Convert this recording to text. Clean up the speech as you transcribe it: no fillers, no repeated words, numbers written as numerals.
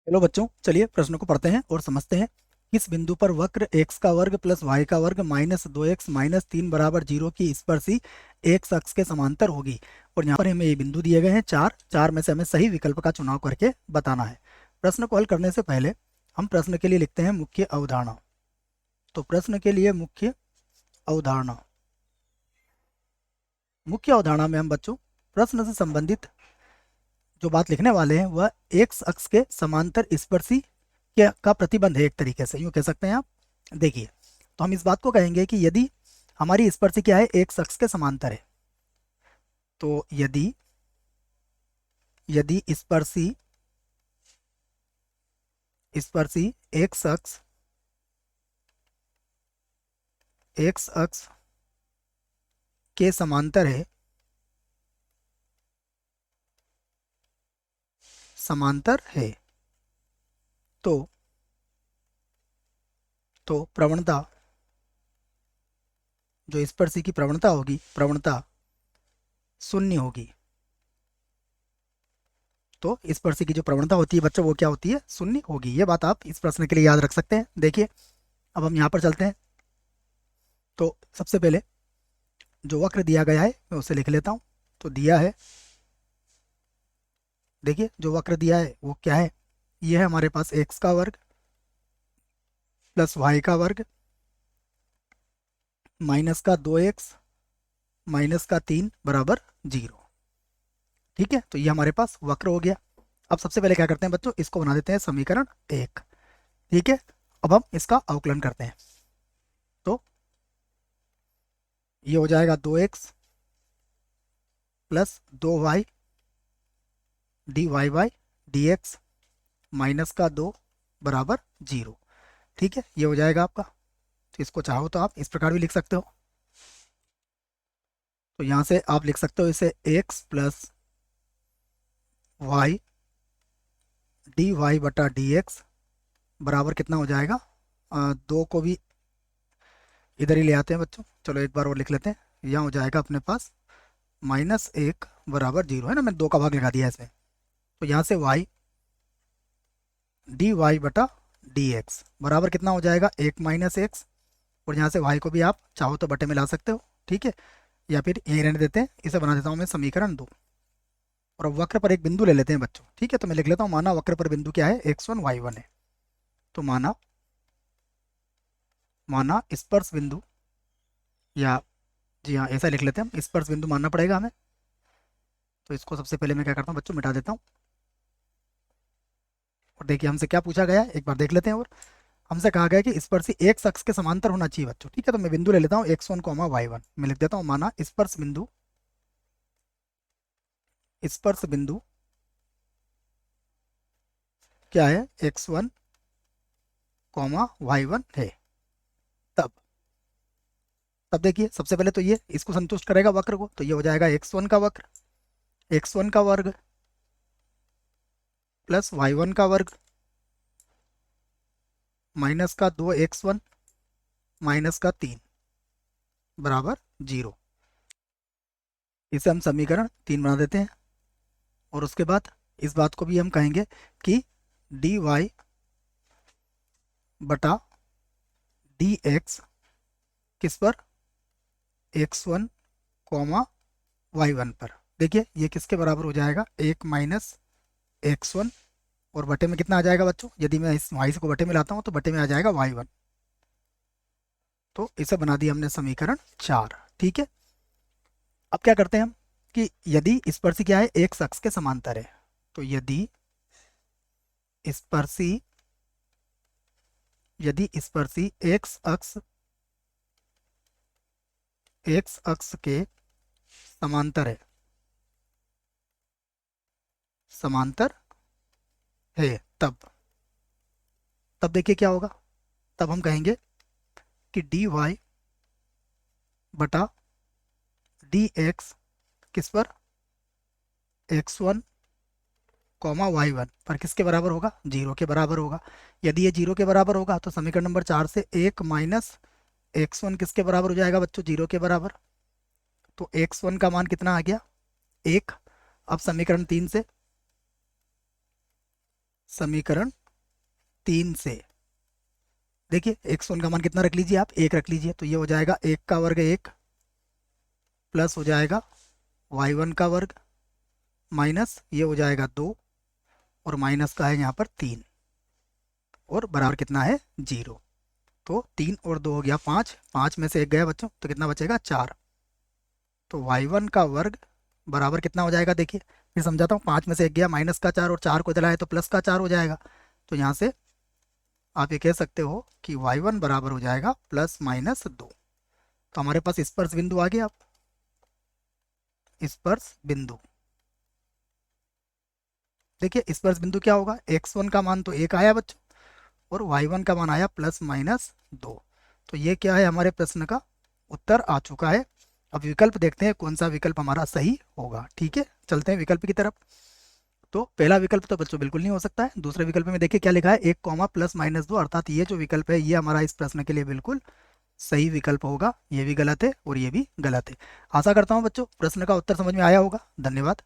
चलो बच्चों, चलिए प्रश्न को पढ़ते हैं और समझते हैं। किस बिंदु पर वक्र x का वर्ग प्लस y का वर्ग माइनस 2x माइनस 3 बराबर 0 की स्पर्शी x अक्ष के समांतर होगी। और यहाँ पर हमें ये बिंदु दिए गए हैं चार चार में से हमें सही विकल्प का चुनाव करके बताना है। प्रश्न को हल करने से पहले हम प्रश्न के लिए लिखते हैं मुख्य अवधारणा। तो प्रश्न के लिए मुख्य अवधारणा, मुख्य अवधारणा में हम बच्चों प्रश्न से संबंधित जो बात लिखने वाले हैं वह एक्स अक्ष के समांतर स्पर्शी का प्रतिबंध है। एक तरीके से यूं कह सकते हैं आप। देखिए, तो हम इस बात को कहेंगे कि यदि हमारी स्पर्शी क्या है, एक्स अक्ष के समांतर है। तो यदि यदि स्पर्शी स्पर्शी एक्स अक्ष के समांतर है, तो प्रवणता, जो स्पर्शी की प्रवणता होगी, प्रवणता शून्य होगी। तो स्पर्शी की जो प्रवणता होती है बच्चों, वो क्या होती है, शून्य होगी। ये बात आप इस प्रश्न के लिए याद रख सकते हैं। देखिए, अब हम यहाँ पर चलते हैं। तो सबसे पहले जो वक्र दिया गया है मैं उसे लिख लेता हूँ। तो दिया है, देखिए जो वक्र दिया है वो क्या है, ये है हमारे पास एक्स का वर्ग प्लस वाई का वर्ग माइनस का 2x माइनस का 3 बराबर 0। ठीक है, तो ये हमारे पास वक्र हो गया। अब सबसे पहले क्या करते हैं बच्चों, इसको बना देते हैं समीकरण 1। ठीक है, अब हम इसका अवकलन करते हैं। तो ये हो जाएगा 2x plus 2y dy by dx minus का 2 बराबर 0। ठीक है, ये हो जाएगा आपका। तो इसको चाहो तो आप इस प्रकार भी लिख सकते हो। तो यहाँ से आप लिख सकते हो इसे x plus y d y बटा डी एक्स बराबर कितना हो जाएगा, 2 को भी इधर ही ले आते हैं बच्चों। चलो एक बार और लिख लेते हैं। यहाँ हो जाएगा अपने पास -1 बराबर 0, है ना। मैंने 2 का भाग लगा दिया इसमें। तो यहाँ से y डी वाई बटा डी एक्स बराबर कितना हो जाएगा, 1 माइनस एक्स। और यहाँ से y को भी आप चाहो तो बटे में ला सकते हो। ठीक है, या फिर यहीं रहने देते हैं, इसे बना देता हूँ मैं समीकरण 2। और अब वक्र पर एक बिंदु ले लेते हैं बच्चों। ठीक है, तो मैं लिख लेता हूँ, माना वक्र पर बिंदु क्या है, x1 y1 है। तो माना स्पर्श बिंदु, या जी हाँ ऐसा लिख लेते हैं हम, स्पर्श बिंदु मानना पड़ेगा हमें। तो इसको सबसे पहले मैं क्या करता हूँ बच्चों, मिटा देता हूँ। और देखिए हमसे क्या पूछा गया है, एक बार देख लेते हैं। और हमसे कहा गया कि स्पर्शी एक अक्ष के समांतर होना चाहिए बच्चों। ठीक है, तो मैं बिंदु ले लेता हूँ x1 y1। मैं लिख देता हूँ, माना स्पर्श बिंदु क्या है, x1 y1 है। तब तब देखिए सबसे पहले तो ये इसको संतुष्ट करेगा वक्र को। तो ये हो जाएगा x1 का वक्र, x1 का वर्ग प्लस y1 का वर्ग माइनस का 2x1 माइनस का 3 बराबर 0। इसे हम समीकरण 3 बना देते हैं। और उसके बाद इस बात को भी हम कहेंगे कि dy बटा dx किस पर, x1 y1 पर। देखिए ये किसके बराबर हो जाएगा, 1 माइनस x1, और बटे में कितना आ जाएगा बच्चों, यदि मैं इस y को बटे में लाता हूँ तो बटे में आ जाएगा y1। तो इसे बना दिया हमने समीकरण 4। ठीक है, अब क्या करते हैं हम कि यदि स्पर्शी क्या है, एक अक्ष के समांतर है। तो स्पर्शी यदि स्पर्शी एक्स अक्ष के समांतर है, तब देखिए क्या होगा। तब हम कहेंगे कि dy बटा dx किस पर, x1 y1 पर किसके बराबर होगा, 0 के बराबर होगा। यदि ये 0 के बराबर होगा तो समीकरण नंबर 4 से 1 माइनस x1 किसके बराबर हो जाएगा बच्चों, 0 के बराबर। तो x1 का मान कितना आ गया, 1। अब समीकरण 3 से 3 से, देखिए x1 का मान कितना रख लीजिए आप, 1 रख लीजिए, तो ये हो जाएगा 1 का वर्ग 1 प्लस हो जाएगा y1 का वर्ग माइनस ये हो जाएगा 2 और माइनस का है यहाँ पर 3 और बराबर कितना है 0। तो 3 और 2 हो गया 5, 5 में से 1 गया बच्चों, तो कितना बचेगा 4। तो y1 का वर्ग बराबर कितना हो जाएगा, देखिए फिर समझाता हूँ, 5 में से 1 गया माइनस का 4 और 4 को चला है तो प्लस का 4 हो जाएगा। तो यहाँ से आप ये कह सकते हो कि y1 बराबर हो जाएगा प्लस माइनस 2। तो हमारे पास स्पर्श बिंदु आ गया। आप स्पर्श बिंदु, देखिए स्पर्श बिंदु क्या होगा, x1 का मान तो 1 आया बच्चों और y1 का मान आया प्लस माइनस 2। तो ये क्या है, हमारे प्रश्न का उत्तर आ चुका है। अब विकल्प देखते हैं कौन सा विकल्प हमारा सही होगा। ठीक है, चलते हैं विकल्प की तरफ। तो पहला विकल्प तो बच्चों बिल्कुल नहीं हो सकता है। दूसरे विकल्प में देखिए क्या लिखा है, 1 कॉमा प्लस माइनस 2, अर्थात ये जो विकल्प है ये हमारा इस प्रश्न के लिए बिल्कुल सही विकल्प होगा। ये भी गलत है और ये भी गलत है। आशा करता हूँ बच्चों प्रश्न का उत्तर समझ में आया होगा। धन्यवाद।